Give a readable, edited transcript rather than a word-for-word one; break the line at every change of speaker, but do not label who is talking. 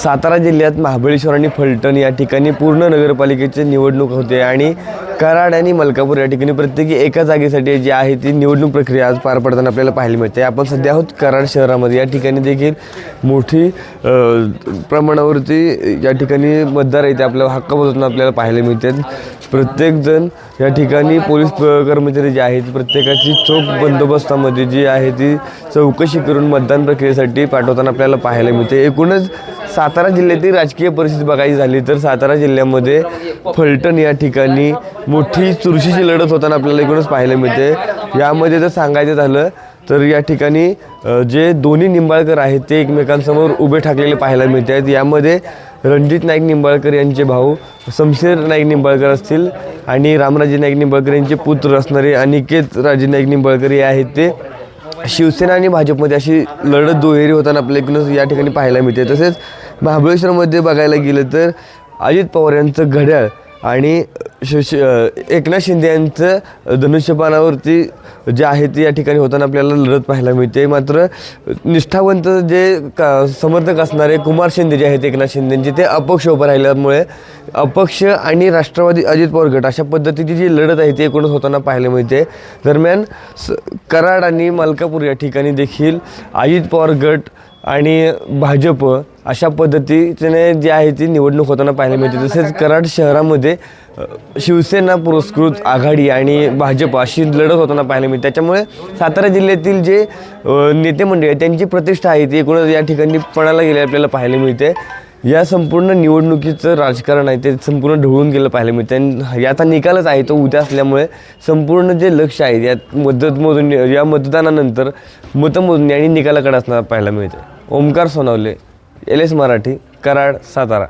सातारा जिल्ह्यात महाबळेश्वर आणि फलटण या ठिकाणी पूर्ण नगरपालिकेची निवडणूक होते आणि कराड आणि मलकापूर या ठिकाणी प्रत्येकी एका जागेसाठी जी आहे ती निवडणूक प्रक्रिया आज पार पडताना आपल्याला पाहायला मिळते। आपण सध्या आहोत कराड शहरामध्ये। या ठिकाणी देखील मोठी प्रमाणावरती या ठिकाणी मतदार आहेत आपल्याला हक्क बजावताना आपल्याला पाहायला मिळतात। प्रत्येकजण या ठिकाणी पोलीस कर्मचारी जे आहेत प्रत्येकाची चोख बंदोबस्तामध्ये जी आहे ती चौकशी करून मतदान प्रक्रियेसाठी पाठवताना आपल्याला पाहायला मिळते। एकूणच सातारा जिल्ह्यातील राजकीय परिस्थिती बघायची झाली तर सातारा जिल्ह्यामध्ये फलटण या ठिकाणी मोठी चुरशीची लढत होताना आपल्याला एकूणच पाहायला मिळते। यामध्ये जर सांगायचं झालं तर या ठिकाणी जे दोन्ही निंबाळकर आहेत ते एकमेकांसमोर उभे ठाकलेले पाहायला मिळत आहेत। यामध्ये रणजित नाईक निंबाळकर यांचे भाऊ शमशेर नाईक निंबाळकर असतील आणि रामराजे नाईक निंबाळकर यांचे पुत्र असणारे अनिकेत राजे नाईक निंबाळकर हे आहेत ते शिवसेना आणि भाजपमध्ये अशी लढत दुहेरी होताना आपल्या एकूणच या ठिकाणी पाहायला मिळते। तसेच महाबळेश्वरमध्ये बघायला गेलं तर अजित पवार यांचं घड्याळ आणि एकनाथ शिंदे यांचं धनुष्यबाणावरती जे आहे ते या ठिकाणी होताना आपल्याला लढत पाहायला मिळते। मात्र निष्ठावंत जे समर्थक असणारे कुमार शिंदे जे आहेत एकनाथ शिंदेंचे ते अपक्ष उभं राहिल्यामुळे अपक्ष आणि राष्ट्रवादी अजित पवार गट अशा पद्धतीची जी लढत आहे ती एकूणच होताना पाहायला मिळते। दरम्यान कराड आणि मलकापूर या ठिकाणी देखील अजित पवार गट आणि भाजप अशा पद्धतीने जी आहे ती निवडणूक होताना पाहायला मिळते। तसेच कराड शहरामध्ये शिवसेना पुरस्कृत आघाडी आणि भाजप अशी लढत होताना पाहायला मिळते। त्याच्यामुळे सातारा जिल्ह्यातील जे नेते मंडळी आहेत त्यांची प्रतिष्ठा आहे ती एकूणच या ठिकाणी पणाला गेले आपल्याला पाहायला मिळते। या संपूर्ण निवडणुकीचं राजकारण आहे ते संपूर्ण ढवळून गेलं पाहायला मिळते आणि याचा निकालच आहे तो उद्या असल्यामुळे संपूर्ण जे लक्ष आहे यात या मतदानानंतर मतमोजणी आणि निकालाकडे असणार पाहायला मिळते। ओमकार सोनवले, LS मराठी, कराड, सातारा।